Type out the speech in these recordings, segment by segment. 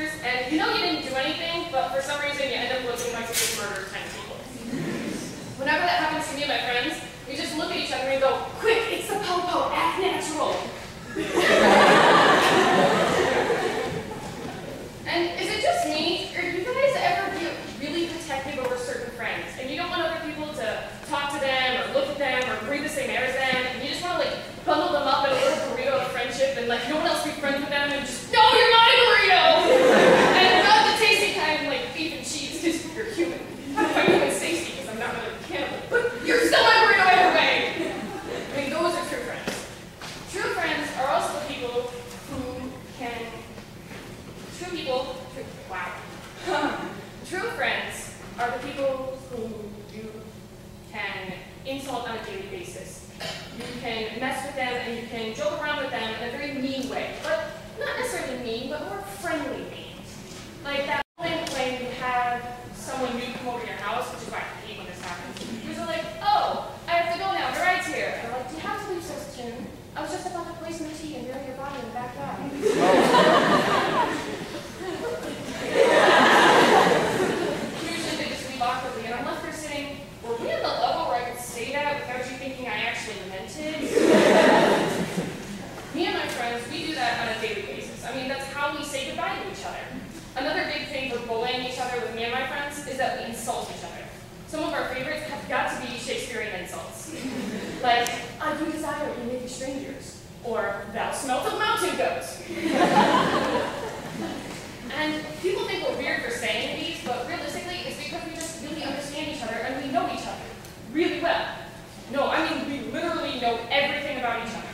strangers, and you know you didn't do anything, but for some reason you end up looking like you just murdered 10 people. Whenever that happens to me and my friends, we just look at each other and go, quick, it's the po-po, act natural. And is it just me, or do you guys ever get really protective over certain friends, and you don't want other people to talk to them, or look at them, or breathe the same air as them, and you just want to like bundle them up in a little burrito of friendship, and like no one else be friends with them, and just, no, you're not a burrito! And not the tasty kind, like beef and cheese, because you're human. I'm human safety, because I'm not really a cannibal, but you're still my burrito either way! I mean, those are true friends. True friends are also the people who can, True friends are the people who you can insult on a daily basis. You can mess with them and you can joke around with them in a very mean way, but not necessarily mean, but more friendly mean. Like that moment when you have someone new come over to your house, which is why I hate when this happens. You're like, oh, I have to go now, the ride's here. And they're like, do you have to leave so soon? I was just about to place some tea and bury your body in the backyard. Usually they just leave awkwardly, and I'm left there sitting, were we at the level where I could say that without you thinking I actually meant it? Me and my friends, we do that on a daily basis. I mean, that's how we say goodbye to each other. Another big thing for bullying each other with me and my friends is that we insult each other. Some of our favorites have got to be Shakespearean insults. Like, I do desire you may be strangers, or thou smelt of mountain goats. And people think we're weird for saying these, but realistically, it's because we just really understand each other and we know each other really well. No, I mean, we literally know everything about each other.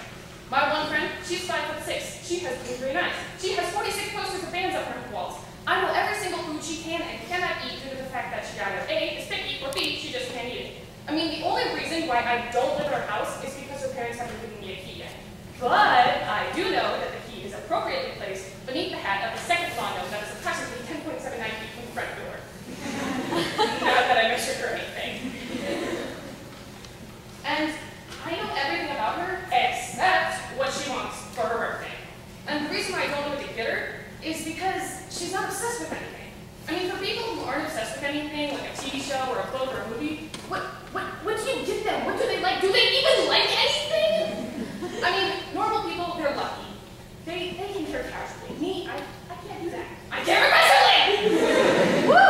My one friend, she's 5'6". She has blue green eyes. She has 46 posters of bands up on her walls. I know every single food she can and cannot eat due to the fact that she either A, is picky, or B, she just can't eat it. I mean, the only reason why I don't live at her house is because her parents haven't given me a key yet. But I do know that the key is appropriately placed beneath the hat of the second lawn note that is approximately 10.79 feet from the front door. Not that I measured or anything. And I know everything about her except what she wants for her birthday. And the reason why I don't know what to get her is because she's not obsessed with anything. I mean, for people who aren't obsessed with anything, like a TV show or a book or a movie, what do you get them? What do they like? Do they even like anything? I mean, normal people, they're lucky. They can care casually. Me, I can't do that. I care aggressively! Woo!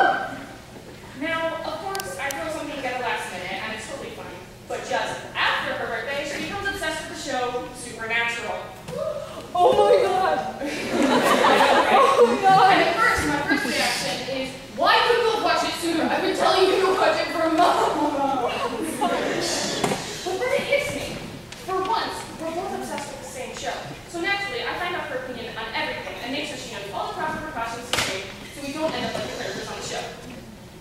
Now, of course, I throw something together last minute, and it's totally fine. But just after her birthday, she becomes obsessed with the show Supernatural. Oh my god! Oh my god! And at first, my first reaction is, why couldn't we watch it sooner? I've been telling you to watch it for a month! But then it hits me. For once, we're both obsessed with the same show. So naturally, I find out her opinion on everything and make sure she knows all the proper precautions to take so we don't end up like the characters on the show,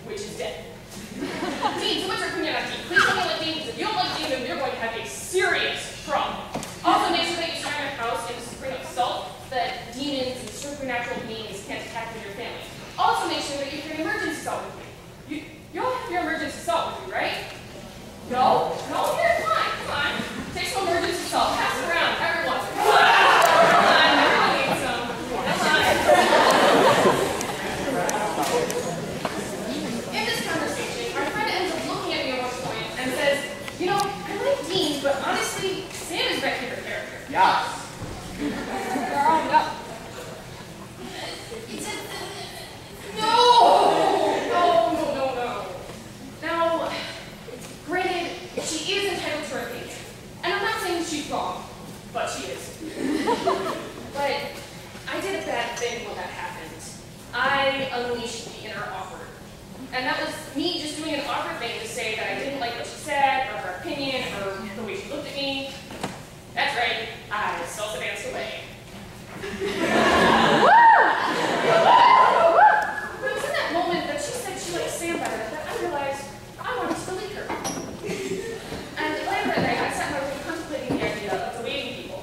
which is dead. Dean, so what's your opinion on Dean? Please tell me like Dean, because if you don't like Dean, then you're going to have a serious problem. Also, make sure that you surround your house in a spring of salt so that demons and supernatural beings can't attack your family. Also, make sure that you carry emergency salt with you. You all have your emergency salt with you, right? No? No? Here, come on. Take some emergency salt. Pass it around. Everyone. Come on. Everyone needs some. Come on. In this conversation, our friend ends up looking at me at one point and says, you know, I like Dean, but honestly, Sam is my favorite character. Yes. Girl, no. No. Now, granted, she is entitled to her opinion. And I'm not saying she's wrong, but she is. But I did a bad thing when that happened. I unleashed the inner awkward. And that was me just doing an awkward thing to say that I didn't like what she said, or her opinion, or the way she looked at me. That's right, I self-danced away. It was in that moment that she said she liked Sam better that I realized I wanted to delete her. And later that night, I sat in my room contemplating the idea of deleting people.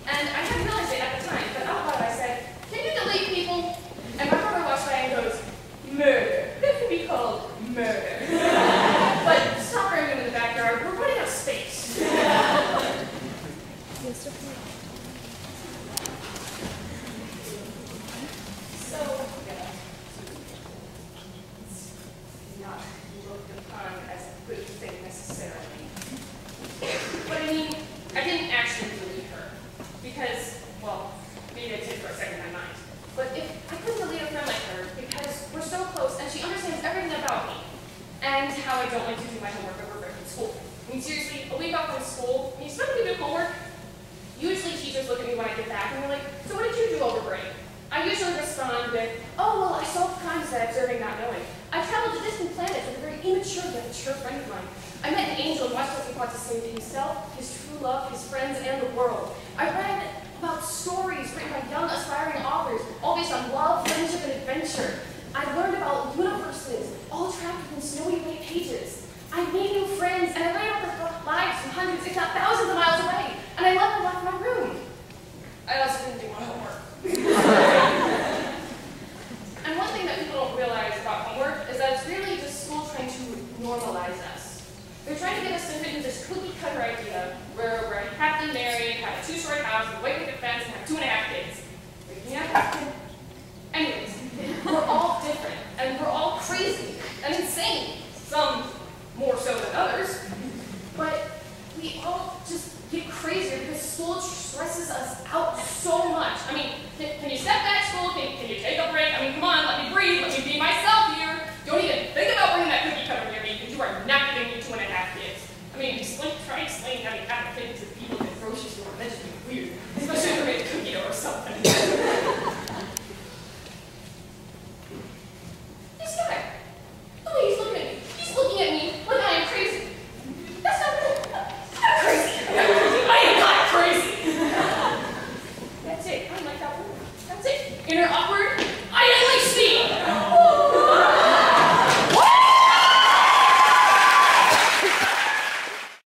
And I hadn't realized it at the time, but out loud I said, can you delete people? And my brother watched by and goes, murder. That can be called murder. But stop burying them in the backyard. We're running out of space. So how I don't like to do my homework over break in school. I mean, seriously, a week off from school, and you still do homework. Usually teachers look at me when I get back and they're like, so what did you do over break? I usually respond with, oh, well, I solved crimes that observing not knowing. I traveled to distant planets with a very immature yet mature friend of mine. I met an angel and watched what he wants to say to himself, his true love, his friends, and the world. I read about stories written by young, aspiring authors, all based on love, friendship, and adventure. I learned about universes, all trapped within snowy white pages. I made new friends, and I learned about their lives from hundreds, if not thousands of miles away. And I left my room. I also didn't do my homework. And one thing that people don't realize about homework is that it's really just school trying to normalize us. They're trying to get us to fit into this cookie-cutter idea where we're happily married, have a two-story house, with a white picket fence, and have 2.5 kids. Anyways, we're all different, and we're all crazy.